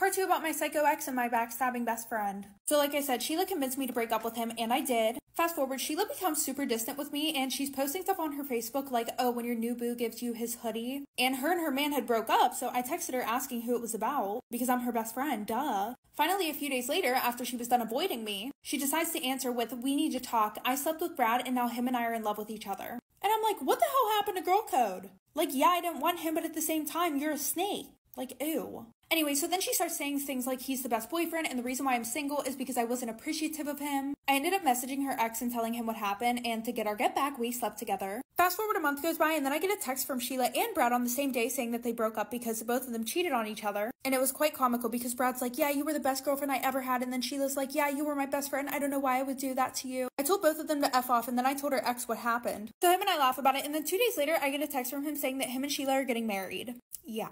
Part 2 about my psycho ex and my backstabbing best friend. So like I said, Sheila convinced me to break up with him, and I did. Fast forward, Sheila becomes super distant with me, and she's posting stuff on her Facebook like, oh, when your new boo gives you his hoodie. And her man had broke up, so I texted her asking who it was about, because I'm her best friend, duh. Finally, a few days later, after she was done avoiding me, she decides to answer with, we need to talk. I slept with Brad, and now him and I are in love with each other. And I'm like, what the hell happened to girl code? Like, yeah, I didn't want him, but at the same time, you're a snake. Like, ew. Anyway, so then she starts saying things like he's the best boyfriend, and the reason why I'm single is because I wasn't appreciative of him. I ended up messaging her ex and telling him what happened, and to get our get back, we slept together. Fast forward, a month goes by, and then I get a text from Sheila and Brad on the same day saying that they broke up because both of them cheated on each other. And it was quite comical because Brad's like, yeah, you were the best girlfriend I ever had, and then Sheila's like, yeah, you were my best friend. I don't know why I would do that to you. I told both of them to F off, and then I told her ex what happened. So him and I laugh about it, and then 2 days later, I get a text from him saying that him and Sheila are getting married. Yeah.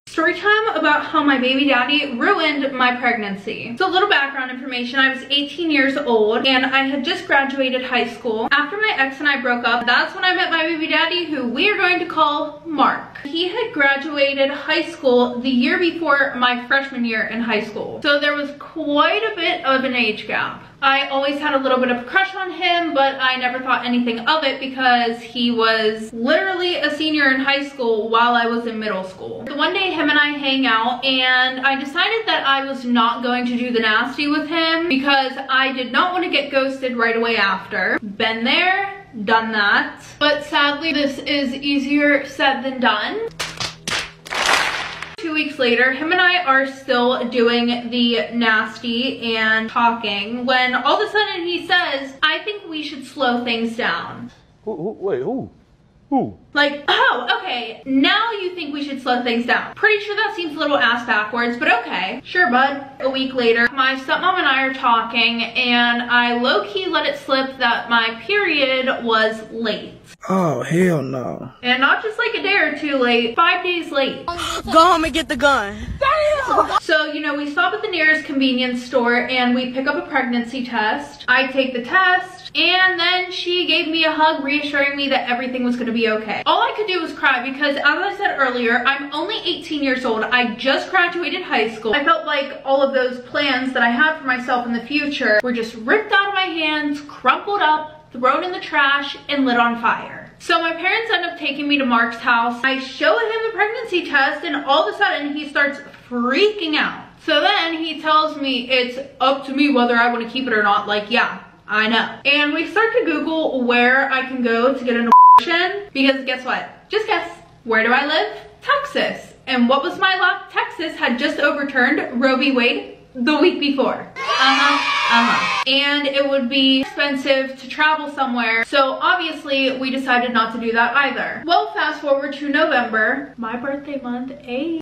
Story time about how my baby daddy ruined my pregnancy. So a little background information, I was 18 years old and I had just graduated high school. After my ex and I broke up, that's when I met my baby daddy, who we are going to call Mark. He had graduated high school the year before my freshman year in high school. So there was quite a bit of an age gap. I always had a little bit of a crush on him, but I never thought anything of it because he was literally a senior in high school while I was in middle school. So one day him and I hang out and I decided that I was not going to do the nasty with him because I did not want to get ghosted right away after. Been there, done that. But sadly, this is easier said than done. 2 weeks later, him and I are still doing the nasty and talking when all of a sudden he says, I think we should slow things down. Wait, who? Like, oh, okay, now you think we should slow things down. Pretty sure that seems a little ass backwards, but okay. Sure, bud. A week later, my stepmom and I are talking, and I low-key let it slip that my period was late. Oh, hell no. And not just like a day or two late, 5 days late. Go home and get the gun. Damn! So, you know, we stop at the nearest convenience store and we pick up a pregnancy test. I take the test, and then she gave me a hug reassuring me that everything was gonna be okay. All I could do was cry because, as I said earlier, I'm only 18 years old. I just graduated high school. I felt like all of those plans that I had for myself in the future were just ripped out of my hands, crumpled up, thrown in the trash, and lit on fire. So my parents end up taking me to Mark's house. I show him the pregnancy test, and all of a sudden he starts freaking out. So then he tells me it's up to me whether I want to keep it or not. Like, yeah, I know. And we start to Google where I can go to get an abortion, because guess what? Just guess. Where do I live? Texas. And what was my luck? Texas had just overturned Roe v. Wade the week before. And it would be expensive to travel somewhere. So obviously we decided not to do that either. Well, fast forward to November, my birthday month,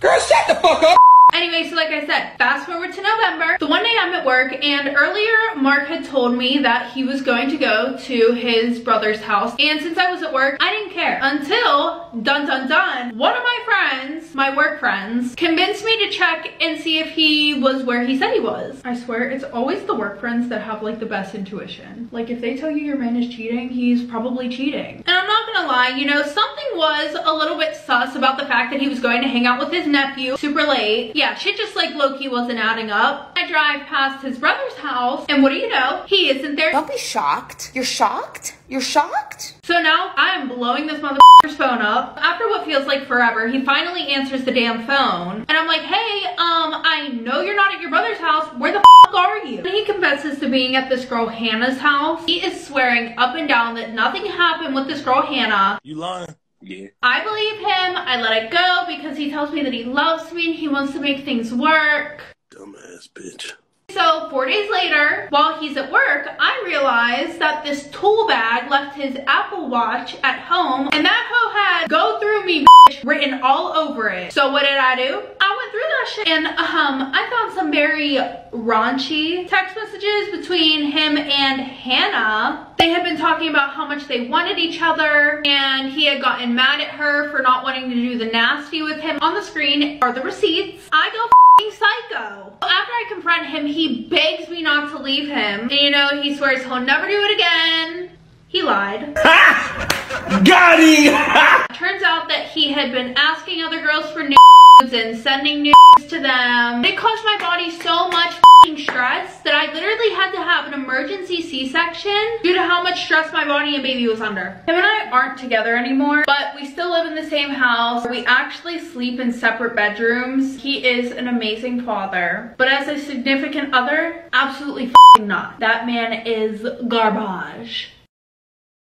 Girl, shut the fuck up! Anyway, so like I said, fast forward to November. The one day I'm at work, and earlier Mark had told me that he was going to go to his brother's house. And since I was at work, I didn't care until, dun dun dun, one of my friends, my work friends, convinced me to check and see if he was where he said he was. I swear, it's always the work friends that have like the best intuition. Like if they tell you your man is cheating, he's probably cheating. And I'm not gonna lie, you know, something was a little bit sus about the fact that he was going to hang out with his nephew super late. Yeah, shit just like low-key wasn't adding up. I drive past his brother's house, and what do you know? He isn't there. Don't be shocked. You're shocked? You're shocked? So now I am blowing this motherfucker's phone up. After what feels like forever, he finally answers the damn phone. And I'm like, hey, I know you're not at your brother's house. Where the fuck are you? And he confesses to being at this girl Hannah's house. He is swearing up and down that nothing happened with this girl Hannah. You lying? Yeah. I believe him. I let it go because he tells me that he loves me and he wants to make things work. Dumbass bitch. So 4 days later, while he's at work, I realized that this tool bag left his Apple Watch at home, and that hoe had "go through me bitch" written all over it. So what did I do? I went through that shit, and I found some very raunchy text messages between him and Hannah. They had been talking about how much they wanted each other, and he had gotten mad at her for not wanting to do the nasty with him. On the screen are the receipts. I go psycho. After I confront him, he begs me not to leave him. And you know, he swears he'll never do it again. He lied. Got him! Turns out that he had been asking other girls for nudes and sending nudes to them. It caused my body so much stress that I literally had to have an emergency C-section due to how much stress my body and baby was under. Him and I aren't together anymore, but we still live in the same house. We actually sleep in separate bedrooms. He is an amazing father, but as a significant other, absolutely not. That man is garbage.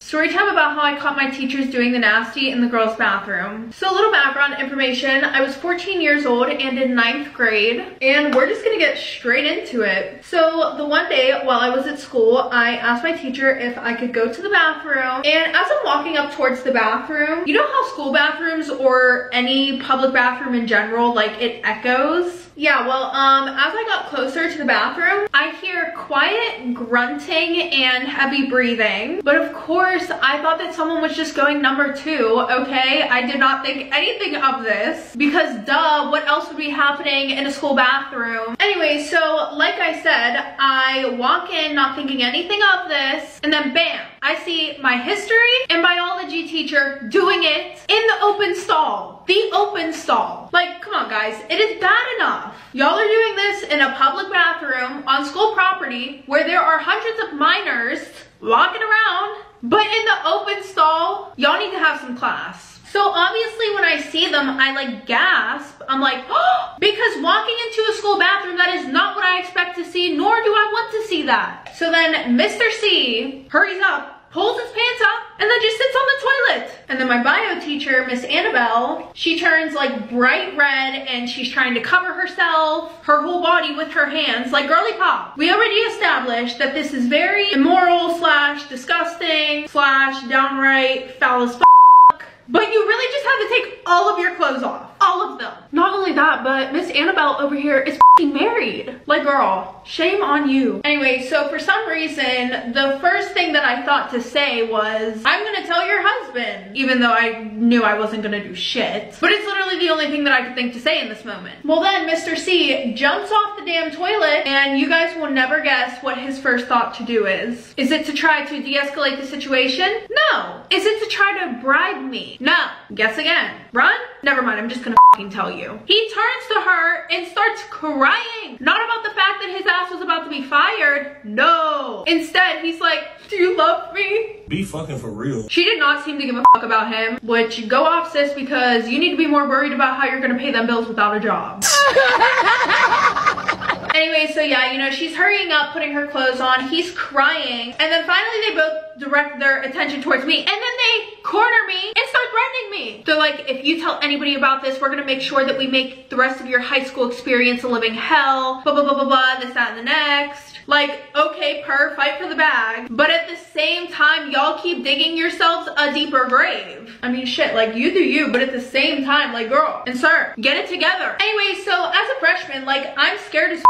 Story time about how I caught my teachers doing the nasty in the girls' bathroom. So a little background information. I was 14 years old and in 9th grade, and we're just gonna get straight into it. So the one day while I was at school, I asked my teacher if I could go to the bathroom, and as I'm walking up towards the bathroom, you know how school bathrooms or any public bathroom in general, like it echoes? Yeah, well, as I got closer to the bathroom, I hear quiet grunting and heavy breathing. But of course, I thought that someone was just going number 2, okay? I did not think anything of this because duh, what else would be happening in a school bathroom? Anyway, so like I said, I walk in not thinking anything of this, and then bam, I see my history and biology teacher doing it in the open stall. The open stall. Like, come on guys, it is bad enough. Y'all are doing this in a public bathroom on school property where there are hundreds of minors walking around, but in the open stall, y'all need to have some class. So obviously when I see them, I like gasp. I'm like, oh, because walking into a school bathroom, that is not what I expect to see, nor do I want to see that. So then Mr. C hurries up, pulls his pants up, and then just sits on the toilet. And then my bio teacher, Miss Annabelle, she turns like bright red and she's trying to cover herself, her whole body with her hands, like girly pop. We already established that this is very immoral / disgusting / downright foul as f***. But you really just have to take all of your clothes off. All of them. Not only that, but Miss Annabelle over here is f***ing married. Like girl, shame on you. Anyway, so for some reason, the first thing that I thought to say was, I'm gonna tell your husband. Even though I knew I wasn't gonna do shit. But it's literally the only thing that I could think to say in this moment. Well then, Mr. C jumps off the damn toilet, and you guys will never guess what his first thought to do is. Is it to try to de-escalate the situation? No. Is it to try to bribe me? No. Guess again. Run? Never mind, I'm just gonna f***ing tell you. He turns to her and starts crying. Not about the fact that his ass was about to be fired. No. Instead, he's like, do you love me? Be fucking for real. She did not seem to give a fuck about him, which go off sis, because you need to be more worried about how you're gonna pay them bills without a job. Anyway, so yeah, you know, she's hurrying up, putting her clothes on, he's crying, and then finally they both direct their attention towards me, and then they corner me and start threatening me. They're like, if you tell anybody about this, we're gonna make sure that we make the rest of your high school experience a living hell, blah, blah, blah, blah, blah, this, that, and the next. Like, okay, fight for the bag. But at the same time, y'all keep digging yourselves a deeper grave. I mean, shit, like, you do you, but at the same time, like, girl and sir, get it together. Anyway, so as a freshman, like, I'm scared as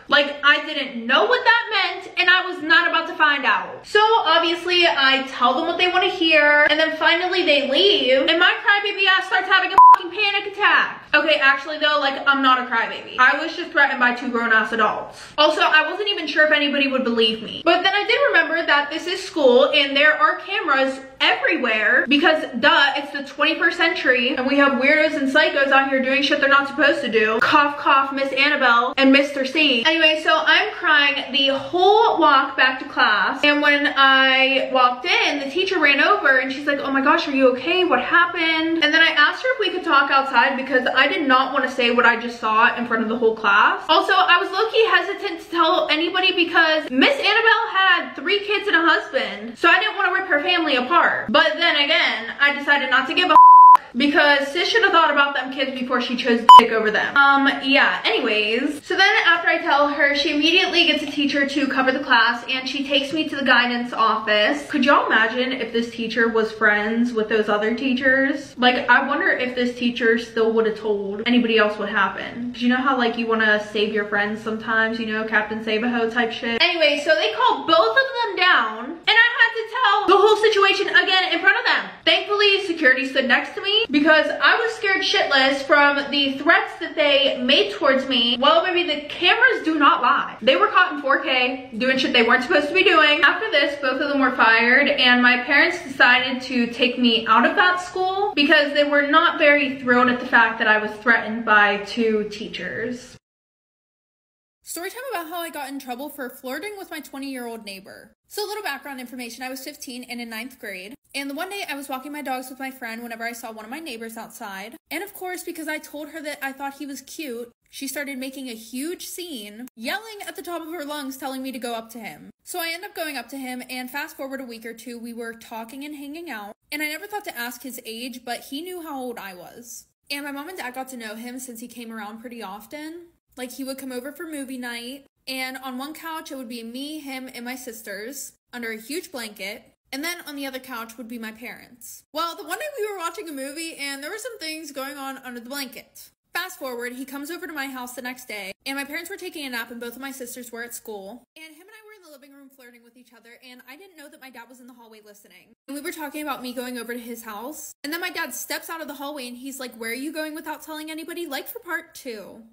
like, I didn't know what that meant, and I was not about to find out. So, obviously, I tell them what they want to hear, and then finally they leave, and my crybaby ass starts having a fucking panic attack. Okay, actually though, like, I'm not a crybaby. I was just threatened by 2 grown-ass adults. Also, I wasn't even sure if anybody would believe me. But then I did remember that this is school, and there are cameras everywhere, because duh, it's the 21st century, and we have weirdos and psychos out here doing shit they're not supposed to do. Cough, cough, Miss Annabelle and Mr. C. Anyway, so I'm crying the whole walk back to class, and when I walked in, the teacher ran over, and she's like, oh my gosh, are you okay? What happened? And then I asked her if we could talk outside, because I did not want to say what I just saw in front of the whole class. Also, I was low-key hesitant to tell anybody because Miss Annabelle had 3 kids and a husband, so I didn't want to rip her family apart. But then again, I decided not to give a because sis should have thought about them kids before she chose to take over them. Yeah, anyways. So then after I tell her, she immediately gets a teacher to cover the class, and she takes me to the guidance office. Could y'all imagine if this teacher was friends with those other teachers? Like, I wonder if this teacher still would have told anybody else what happened. Cause you know how like you want to save your friends sometimes, you know, Captain Save-A-Ho type shit. Anyway, so they called both of them down, and I had to tell the whole situation again in front of them. Thankfully, security stood next to me, me because I was scared shitless from the threats that they made towards me. Well, baby, the cameras do not lie. They were caught in 4K doing shit they weren't supposed to be doing. After this, both of them were fired, and my parents decided to take me out of that school because they were not very thrilled at the fact that I was threatened by 2 teachers. Storytime about how I got in trouble for flirting with my 20-year-old neighbor. So a little background information, I was 15 and in 9th grade. And the one day I was walking my dogs with my friend whenever I saw one of my neighbors outside. And of course, because I told her that I thought he was cute, she started making a huge scene, yelling at the top of her lungs, telling me to go up to him. So I ended up going up to him, and fast forward a week or two, we were talking and hanging out. And I never thought to ask his age, but he knew how old I was. And my mom and dad got to know him since he came around pretty often. Like, he would come over for movie night, and on one couch it would be me, him, and my sisters under a huge blanket, and then on the other couch would be my parents. Well, the one day we were watching a movie, and there were some things going on under the blanket. Fast forward, he comes over to my house the next day, and my parents were taking a nap, and both of my sisters were at school, and him and I were in the living room flirting with each other, and I didn't know that my dad was in the hallway listening. And we were talking about me going over to his house, and then my dad steps out of the hallway, and he's like, "Where are you going without telling anybody?" Like for part 2.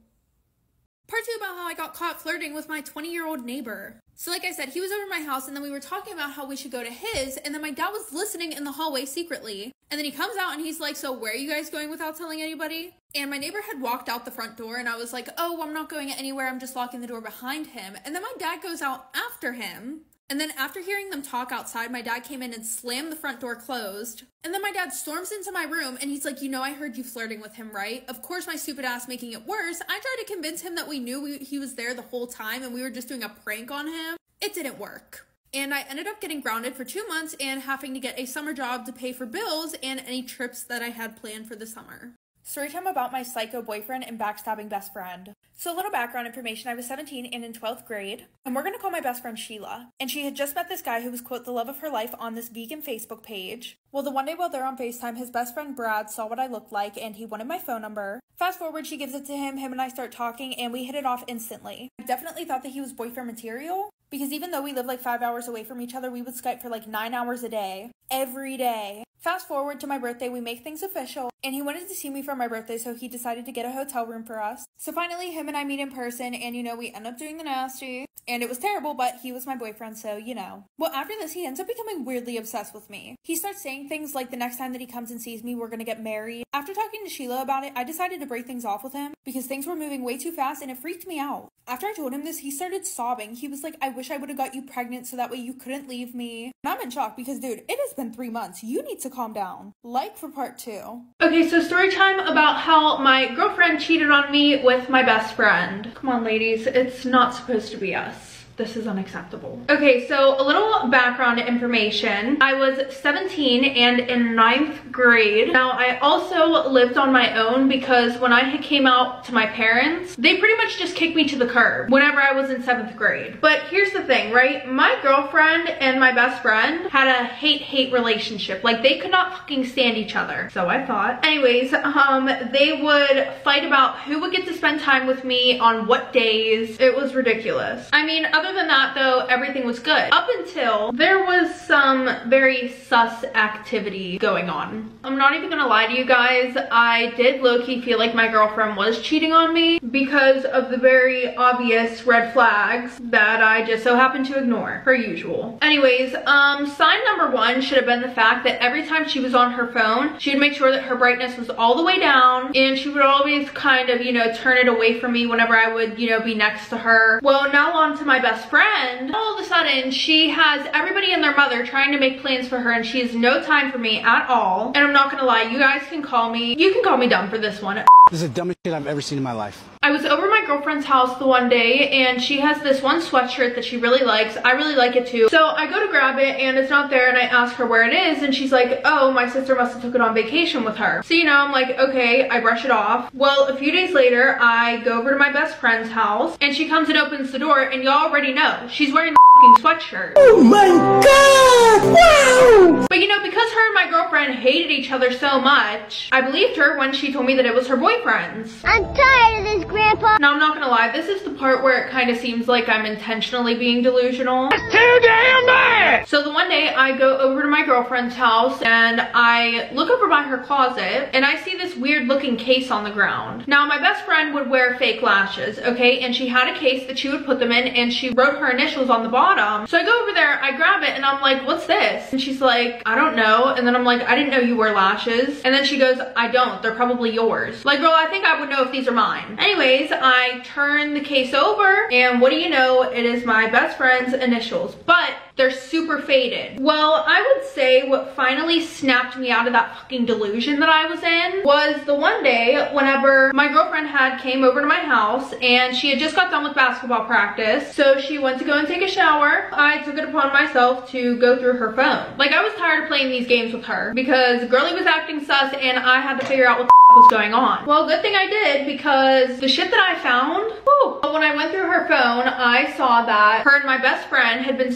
Part 2 about how I got caught flirting with my 20-year-old neighbor. So like I said, he was over my house, and then we were talking about how we should go to his, and then my dad was listening in the hallway secretly. And then he comes out and he's like, "So where are you guys going without telling anybody?" And my neighbor had walked out the front door, and I was like, "Oh, I'm not going anywhere, I'm just locking the door behind him." And then my dad goes out after him. And then after hearing them talk outside, my dad came in and slammed the front door closed. And then my dad storms into my room and he's like, "You know, I heard you flirting with him, right?" Of course, my stupid ass making it worse, I tried to convince him that we knew he was there the whole time and we were just doing a prank on him. It didn't work. And I ended up getting grounded for 2 months and having to get a summer job to pay for bills and any trips that I had planned for the summer. Storytime about my psycho boyfriend and backstabbing best friend. So a little background information, I was 17 and in 12th grade, and we're going to call my best friend Sheila. And she had just met this guy who was, quote, the love of her life on this vegan Facebook page. Well, the one day while they're on FaceTime, his best friend Brad saw what I looked like and he wanted my phone number. Fast forward, she gives it to him and I start talking and we hit it off instantly. I definitely thought that he was boyfriend material because even though we lived like 5 hours away from each other, we would Skype for like 9 hours a day, every day. Fast forward to my birthday, we make things official, and he wanted to see me for my birthday, so he decided to get a hotel room for us. So finally, him and I meet in person, and you know, we end up doing the nasty, and it was terrible, but he was my boyfriend, so you know. Well, after this, he ends up becoming weirdly obsessed with me. He starts saying things like the next time that he comes and sees me, we're gonna get married. After talking to Sheila about it, I decided to break things off with him, because things were moving way too fast, and it freaked me out. After I told him this, he started sobbing. He was like, "I wish I would have got you pregnant so that way you couldn't leave me." And I'm in shock because, dude, it has been 3 months. You need to calm down. Like for part 2. Okay, so story time about how my girlfriend cheated on me with my best friend. Come on, ladies, it's not supposed to be us. This is unacceptable. Okay, so a little background information. I was 17 and in 9th grade. Now, I also lived on my own because when I came out to my parents, they pretty much just kicked me to the curb whenever I was in 7th grade. But here's the thing, right? My girlfriend and my best friend had a hate-hate relationship. Like, they could not fucking stand each other. So I thought. Anyways, they would fight about who would get to spend time with me on what days. It was ridiculous. I mean, other than that though, everything was good. Up until there was some very sus activity going on. I'm not even gonna lie to you guys, I did low-key feel like my girlfriend was cheating on me because of the very obvious red flags that I just so happened to ignore, per usual. Anyways, sign number 1 should have been the fact that every time she was on her phone, she would make sure that her brightness was all the way down, and she would always kind of, you know, turn it away from me whenever I would, you know, be next to her. Well, now on to my best friend. All of a sudden, she has everybody and their mother trying to make plans for her, and she has no time for me at all. And I'm not gonna lie, you guys can call me, you can call me dumb for this one. This is the dumbest shit I've ever seen in my life. I was over my girlfriend's house the one day and she has this one sweatshirt that she really likes. I really like it too. So I go to grab it and it's not there, and I ask her where it is and she's like, "Oh, my sister must have took it on vacation with her." So, you know, I'm like, okay, I brush it off. Well, a few days later, I go over to my best friend's house and she comes and opens the door, and y'all already know, she's wearing the fucking sweatshirt. Oh my god! Wow! But you know, because her and my girlfriend hated each other so much, I believed her when she told me that it was her boyfriend's. I'm tired of this, Grandpa. Now, I'm not gonna lie, this is the part where it kind of seems like I'm intentionally being delusional. Too damn bad! So the one day I go over to my girlfriend's house and I look over by her closet and I see this weird looking case on the ground. Now, my best friend would wear fake lashes, okay? And she had a case that she would put them in and she wrote her initials on the bottom. So I go over there, I grab it and I'm like, what's this? And she's like, I don't know. And then I'm like, I didn't know you wear lashes. And then she goes, I don't, they're probably yours. Like, girl, I think I would know if these are mine. Anyways, I turn the case over and what do you know? It is my best friend's initials, but they're super faded. Well, I would say what finally snapped me out of that fucking delusion that I was in was the one day whenever my girlfriend came over to my house and she had just got done with basketball practice. So she went to go and take a shower. I took it upon myself to go through her phone. Like, I was tired of playing these games with her because Girly was acting sus and I had to figure out what the was going on. Well, good thing I did because the shit that I found, whew, when I went through her phone, I saw that her and my best friend had been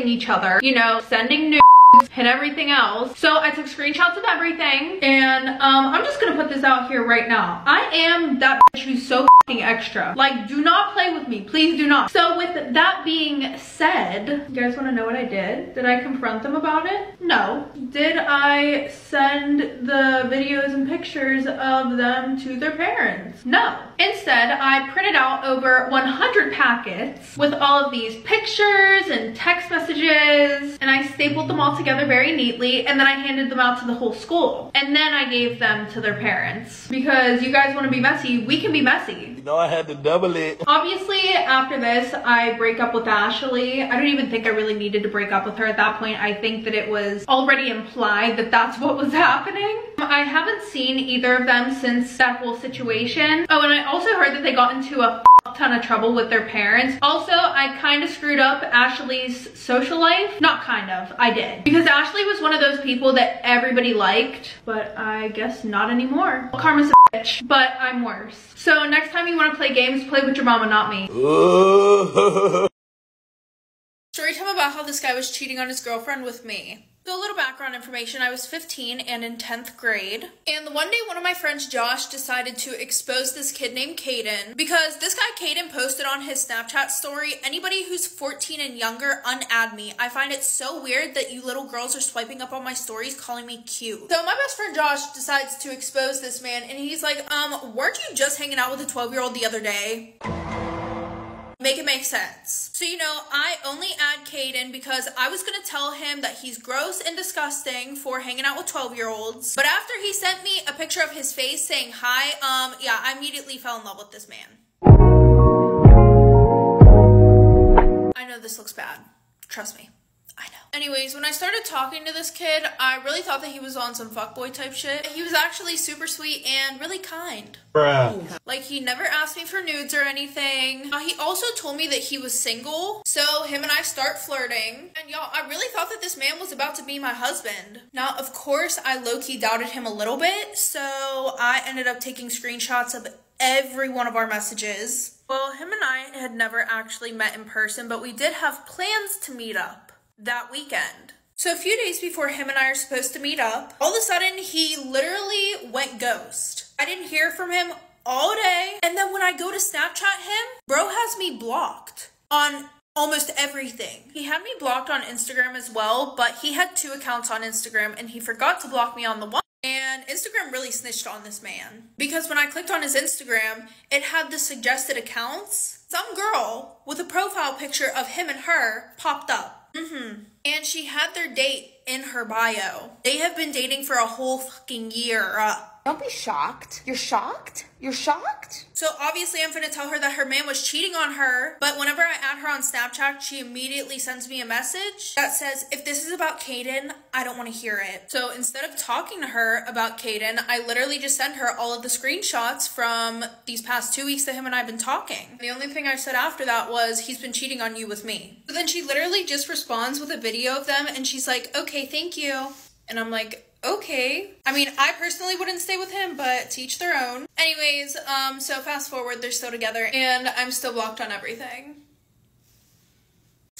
each other, you know, sending nudes and everything else. So I took screenshots of everything and I'm just gonna put this out here right now. I am that bitch who's so fucking extra. Like, do not play with me, please do not. So with that being said, you guys want to know what I did? Did I confront them about it? No. Did I send the videos and pictures of them to their parents? No. Instead, I printed out over 100 packets with all of these pictures and text messages and I stapled them all together very neatly and then I handed them out to the whole school. And then I gave them to their parents. Because you guys want to be messy, we can be messy. You know I had to double it. Obviously, after this, I break up with Ashley. I don't even think I really needed to break up with her at that point. I think that it was already implied that that's what was happening. I haven't seen either of them since that whole situation. Oh, and I also heard that they got into a ton of trouble with their parents. Also, I kind of screwed up Ashley's social life. Not kind of, I did. Because Ashley was one of those people that everybody liked, but I guess not anymore. Karma's a bitch, but I'm worse. So next time you want to play games, play with your mama, not me. Story time about how this guy was cheating on his girlfriend with me. So a little background information, I was 15 and in 10th grade. And the one day one of my friends, Josh, decided to expose this kid named Caden because this guy Caden posted on his Snapchat story, anybody who's 14 and younger, unadd me. I find it so weird that you little girls are swiping up on my stories calling me cute. So my best friend Josh decides to expose this man and he's like, weren't you just hanging out with a 12-year-old the other day? Make it make sense. So, you know, I only add Caden because I was gonna tell him that he's gross and disgusting for hanging out with 12-year-olds. But after he sent me a picture of his face saying hi, yeah, I immediately fell in love with this man. I know this looks bad. Trust me. I know. Anyways, when I started talking to this kid, I really thought that he was on some fuckboy type shit. He was actually super sweet and really kind. Bruh. Like, he never asked me for nudes or anything. He also told me that he was single, so him and I start flirting. And y'all, I really thought that this man was about to be my husband. Now, of course, I low-key doubted him a little bit, so I ended up taking screenshots of every one of our messages. Well, him and I had never actually met in person, but we did have plans to meet up that weekend. So a few days before him and I are supposed to meet up, all of a sudden he literally went ghost. I didn't hear from him all day. And then when I go to Snapchat him, bro has me blocked on almost everything. He had me blocked on Instagram as well, but he had 2 accounts on Instagram and he forgot to block me on the one. And Instagram really snitched on this man. Because when I clicked on his Instagram, it had the suggested accounts. Some girl with a profile picture of him and her popped up. And she had their date in her bio. They have been dating for a whole fucking year. Don't be shocked. You're shocked? You're shocked? So obviously I'm gonna tell her that her man was cheating on her, but whenever I add her on Snapchat, she immediately sends me a message that says, if this is about Caden, I don't want to hear it. So instead of talking to her about Caden, I literally just sent her all of the screenshots from these past 2 weeks that him and I have been talking. The only thing I said after that was, he's been cheating on you with me. But then she literally just responds with a video of them and she's like, okay, thank you. And I'm like, okay. I mean, I personally wouldn't stay with him, but to each their own. Anyways, so fast forward, they're still together and I'm still blocked on everything.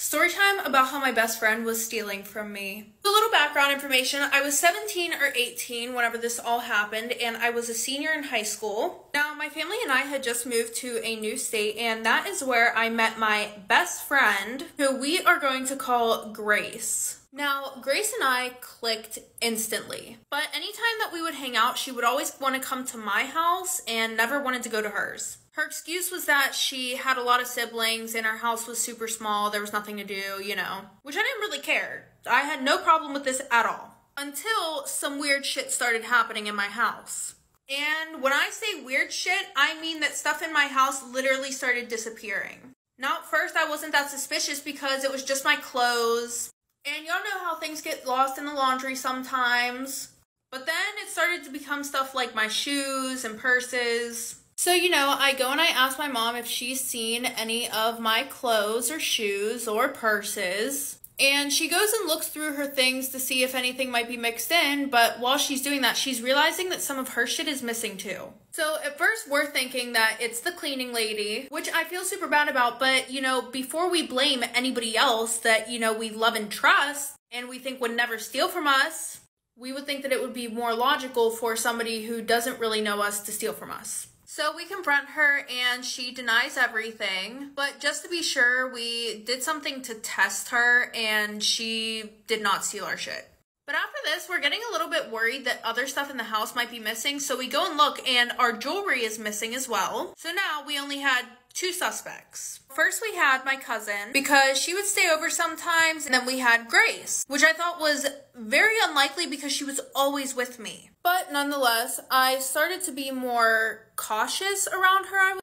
Story time about how my best friend was stealing from me. A little background information. I was 17 or 18 whenever this all happened, and I was a senior in high school. Now, my family and I had just moved to a new state, and that is where I met my best friend, who we are going to call Grace. Now, Grace and I clicked instantly, but anytime that we would hang out, she would always want to come to my house and never wanted to go to hers. Her excuse was that she had a lot of siblings and our house was super small, there was nothing to do, you know, which I didn't really care. I had no problem with this at all, until some weird shit started happening in my house. And when I say weird shit, I mean that stuff in my house literally started disappearing. Now, at first I wasn't that suspicious because it was just my clothes. And y'all know how things get lost in the laundry sometimes. But then it started to become stuff like my shoes and purses. So, you know, I go and I ask my mom if she's seen any of my clothes or shoes or purses. And she goes and looks through her things to see if anything might be mixed in, but while she's doing that, she's realizing that some of her shit is missing too. So at first we're thinking that it's the cleaning lady, which I feel super bad about, but you know, before we blame anybody else that, you know, we love and trust and we think would never steal from us, we would think that it would be more logical for somebody who doesn't really know us to steal from us. So we confront her and she denies everything, but just to be sure, we did something to test her and she did not steal our shit. But after this, we're getting a little bit worried that other stuff in the house might be missing, so we go and look and our jewelry is missing as well. So now we only had 2 suspects. First we had my cousin because she would stay over sometimes, and then we had Grace, which I thought was very unlikely because she was always with me. But nonetheless, I started to be more cautious around her.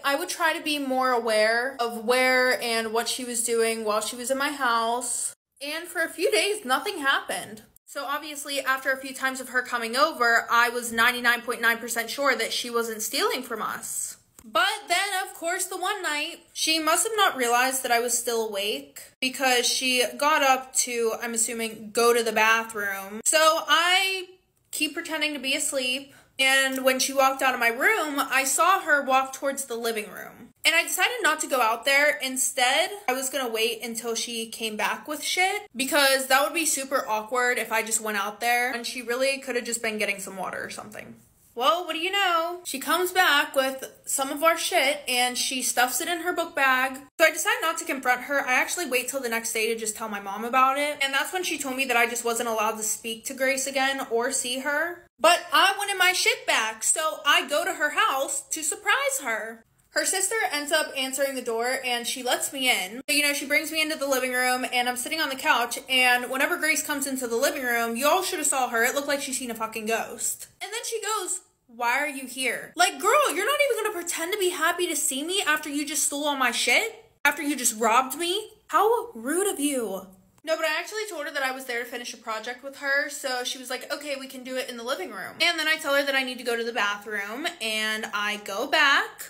I would try to be more aware of where and what she was doing while she was in my house. And for a few days, nothing happened. So obviously, after a few times of her coming over, I was 99.9% sure that she wasn't stealing from us. But then, of course, the one night, she must have not realized that I was still awake because she got up to, I'm assuming, go to the bathroom. So I keep pretending to be asleep, and when she walked out of my room, I saw her walk towards the living room. And I decided not to go out there. Instead, I was gonna wait until she came back with shit because that would be super awkward if I just went out there and she really could have just been getting some water or something. Well, what do you know? She comes back with some of our shit and she stuffs it in her book bag. So I decided not to confront her. I actually wait till the next day to just tell my mom about it. And that's when she told me that I just wasn't allowed to speak to Grace again or see her. But I wanted my shit back, so I go to her house to surprise her. Her sister ends up answering the door and she lets me in. So, you know, she brings me into the living room and I'm sitting on the couch, and whenever Grace comes into the living room, you all should have saw her. It looked like she's seen a fucking ghost. And then she goes, "Why are you here?" Like, girl, you're not even gonna pretend to be happy to see me after you just stole all my shit? After you just robbed me? How rude of you. No, but I actually told her that I was there to finish a project with her, so she was like, okay, we can do it in the living room. And then I tell her that I need to go to the bathroom, and I go back.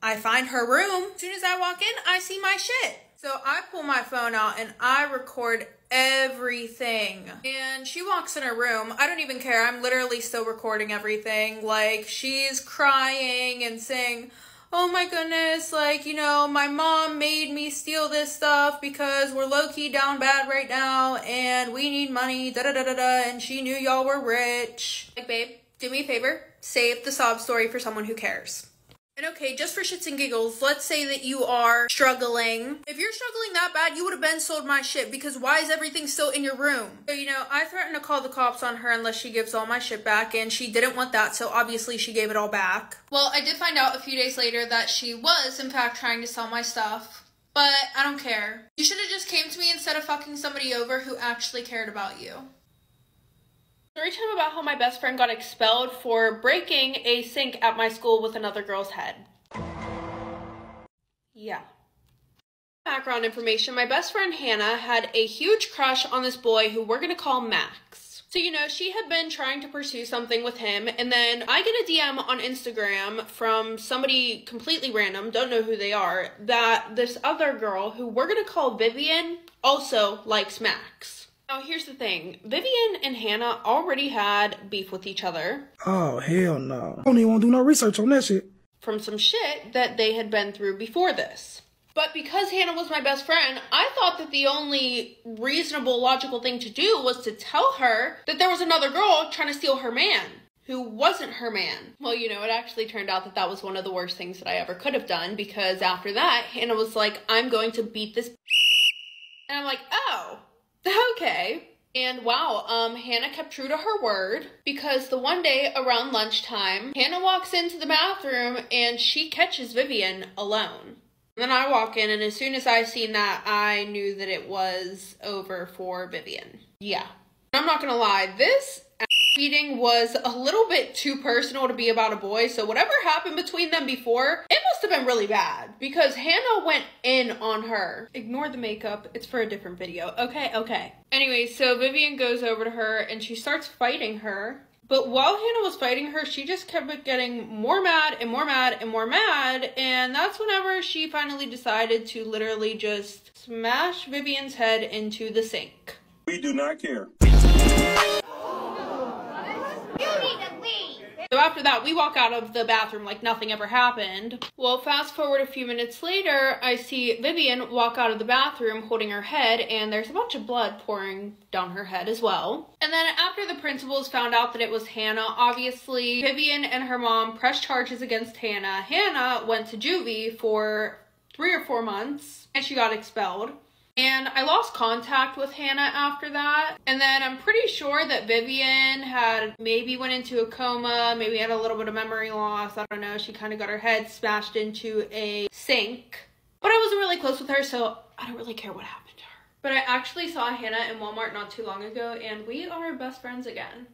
I find her room. As soon as I walk in, I see my shit. So I pull my phone out and I record everything. And she walks in her room. I don't even care. I'm literally still recording everything. Like, she's crying and saying, "Oh my goodness, like, you know, my mom made me steal this stuff because we're low-key down bad right now and we need money, da-da-da-da-da, and she knew y'all were rich." Like, babe, do me a favor. Save the sob story for someone who cares. And okay, just for shits and giggles, let's say that you are struggling. If you're struggling that bad, you would have been sold my shit, because why is everything still in your room? So, you know, I threatened to call the cops on her unless she gives all my shit back, and she didn't want that, so obviously she gave it all back. Well, I did find out a few days later that she was, in fact, trying to sell my stuff. But I don't care. You should have just came to me instead of fucking somebody over who actually cared about you. Story time about how my best friend got expelled for breaking a sink at my school with another girl's head. Yeah. Background information, my best friend Hannah had a huge crush on this boy who we're gonna call Max. So, you know, she had been trying to pursue something with him, and then I get a DM on Instagram from somebody completely random, don't know who they are, that this other girl, who we're gonna call Vivian, also likes Max. Now, here's the thing. Vivian and Hannah already had beef with each other. Oh, hell no. I don't even want to do no research on that shit. From some shit that they had been through before this. But because Hannah was my best friend, I thought that the only reasonable, logical thing to do was to tell her that there was another girl trying to steal her man, who wasn't her man. Well, you know, it actually turned out that that was one of the worst things that I ever could have done, because after that, Hannah was like, I'm going to beat this. And I'm like, oh, okay. And wow, Hannah kept true to her word, because the one day around lunchtime, Hannah walks into the bathroom and she catches Vivian alone. And then I walk in, and as soon as I seen that, I knew that it was over for Vivian. Yeah. I'm not gonna lie, this beating was a little bit too personal to be about a boy, so whatever happened between them before, it must have been really bad, because Hannah went in on her. Ignore the makeup, it's for a different video. Okay. Anyway, so Vivian goes over to her and she starts fighting her. But while Hannah was fighting her, she just kept getting more mad and more mad and more mad. And that's whenever she finally decided to literally just smash Vivian's head into the sink. We do not care. So after that, we walk out of the bathroom like nothing ever happened. Well, fast forward a few minutes later, I see Vivian walk out of the bathroom holding her head, and there's a bunch of blood pouring down her head as well. And then after the principals found out that it was Hannah, obviously Vivian and her mom pressed charges against Hannah. Hannah went to juvie for 3 or 4 months, and she got expelled. And I lost contact with Hannah after that. And then I'm pretty sure that Vivian had maybe went into a coma, maybe had a little bit of memory loss. I don't know. She kind of got her head smashed into a sink. But I wasn't really close with her, so I don't really care what happened to her. But I actually saw Hannah in Walmart not too long ago, and we are best friends again.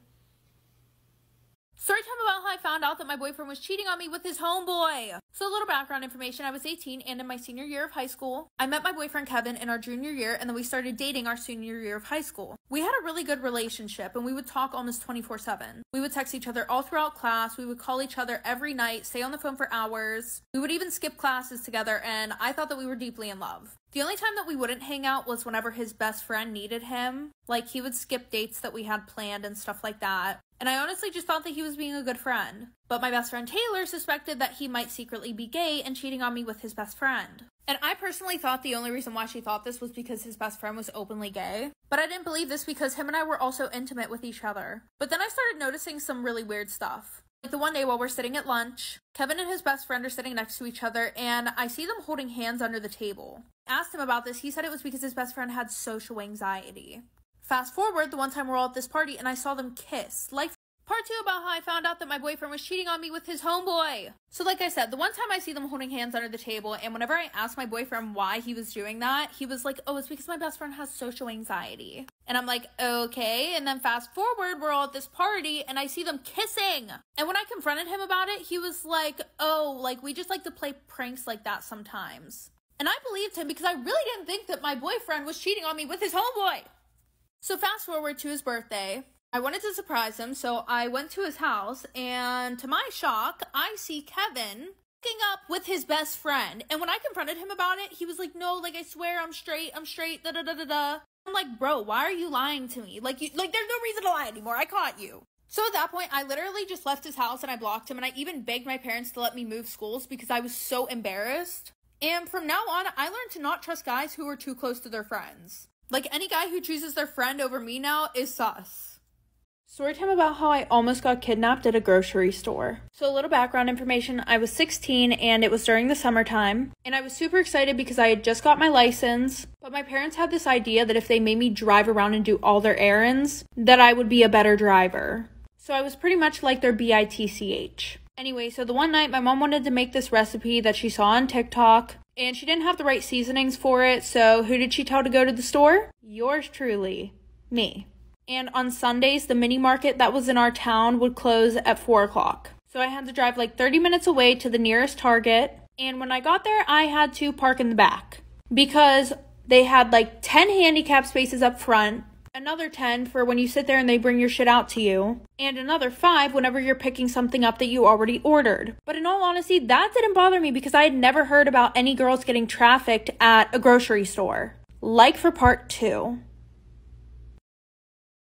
Story time about how I found out that my boyfriend was cheating on me with his homeboy. So a little background information, I was 18 and in my senior year of high school. I met my boyfriend Kevin in our junior year, and then we started dating our senior year of high school. We had a really good relationship, and we would talk almost 24/7. We would text each other all throughout class. We would call each other every night, stay on the phone for hours. We would even skip classes together, and I thought that we were deeply in love. The only time that we wouldn't hang out was whenever his best friend needed him. Like, he would skip dates that we had planned and stuff like that. And I honestly just thought that he was being a good friend. But my best friend Taylor suspected that he might secretly be gay and cheating on me with his best friend. And I personally thought the only reason why she thought this was because his best friend was openly gay. But I didn't believe this because him and I were also intimate with each other. But then I started noticing some really weird stuff. Like the one day while we're sitting at lunch, Kevin and his best friend are sitting next to each other, and I see them holding hands under the table. I asked him about this. He said it was because his best friend had social anxiety. Fast forward, the one time we're all at this party and I saw them kiss. Like, part 2 about how I found out that my boyfriend was cheating on me with his homeboy. So like I said, the one time I see them holding hands under the table, and whenever I asked my boyfriend why he was doing that, he was like, oh, it's because my best friend has social anxiety. And I'm like, okay. And then fast forward, we're all at this party and I see them kissing. And when I confronted him about it, he was like, oh, like we just like to play pranks like that sometimes. And I believed him because I really didn't think that my boyfriend was cheating on me with his homeboy. So fast forward to his birthday. I wanted to surprise him, so I went to his house, and to my shock, I see Kevin hooking up with his best friend. And when I confronted him about it, he was like, no, like, I swear I'm straight, da-da-da-da-da. I'm like, bro, why are you lying to me? Like, there's no reason to lie anymore. I caught you. So at that point, I literally just left his house and I blocked him, and I even begged my parents to let me move schools because I was so embarrassed. And from now on, I learned to not trust guys who are too close to their friends. Like, any guy who chooses their friend over me now is sus. Storytime about how I almost got kidnapped at a grocery store. So a little background information, I was 16 and it was during the summertime. And I was super excited because I had just got my license. But my parents had this idea that if they made me drive around and do all their errands, that I would be a better driver. So I was pretty much like their BITCH. Anyway, so the one night my mom wanted to make this recipe that she saw on TikTok. And she didn't have the right seasonings for it, so who did she tell to go to the store? Yours truly, me. And on Sundays, the mini market that was in our town would close at 4 o'clock. So I had to drive like 30 minutes away to the nearest Target. And when I got there, I had to park in the back because they had like 10 handicap spaces up front, another 10 for when you sit there and they bring your shit out to you, and another 5 whenever you're picking something up that you already ordered. But in all honesty, that didn't bother me because I had never heard about any girls getting trafficked at a grocery store. Like for part 2.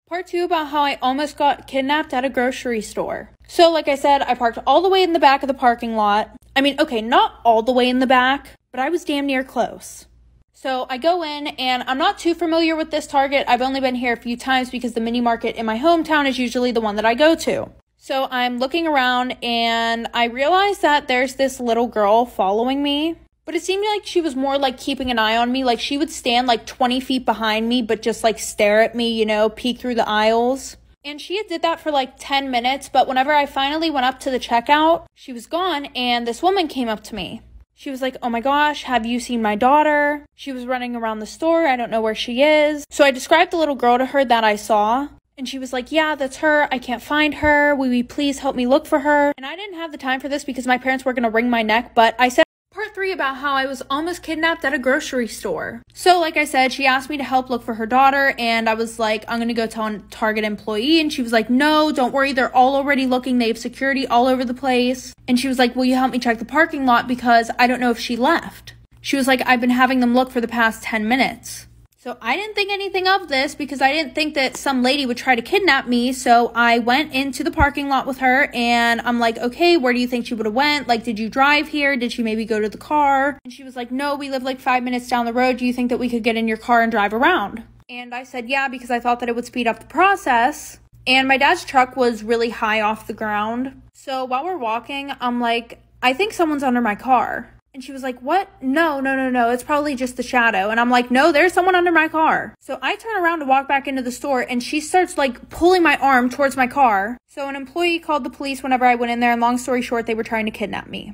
Part 2 about how I almost got kidnapped at a grocery store. So like I said, I parked all the way in the back of the parking lot. I mean, okay, not all the way in the back, but but I was damn near close. So I go in, and I'm not too familiar with this Target. I've only been here a few times because the mini market in my hometown is usually the one that I go to. So I'm looking around, and I realize that there's this little girl following me. But it seemed like she was more like keeping an eye on me. Like she would stand like 20 feet behind me, but just like stare at me, you know, peek through the aisles. And she did that for like 10 minutes. But whenever I finally went up to the checkout, she was gone. And this woman came up to me. She was like, oh my gosh, have you seen my daughter? She was running around the store. I don't know where she is. So I described the little girl to her that I saw. And she was like, yeah, that's her. I can't find her. Will you please help me look for her? And I didn't have the time for this because my parents were going to wring my neck. But I said part 3 about how I was almost kidnapped at a grocery store. So like I said, she asked me to help look for her daughter, and I was like, I'm gonna go tell a Target employee, and she was like, no, don't worry, they're all already looking, they have security all over the place. And she was like, will you help me check the parking lot because I don't know if she left. She was like, I've been having them look for the past 10 minutes. So I didn't think anything of this because I didn't think that some lady would try to kidnap me. So I went into the parking lot with her, and I'm like, okay, where do you think she would have went? Like, did you drive here? Did she maybe go to the car? And she was like, no, we live like 5 minutes down the road. Do you think that we could get in your car and drive around? And I said, yeah, because I thought that it would speed up the process. And my dad's truck was really high off the ground. So while we're walking, I'm like, I think someone's under my car. And she was like, what? No, it's probably just the shadow. And I'm like, no, there's someone under my car. So I turn around to walk back into the store, and she starts like pulling my arm towards my car. So an employee called the police whenever I went in there, and long story short, they were trying to kidnap me.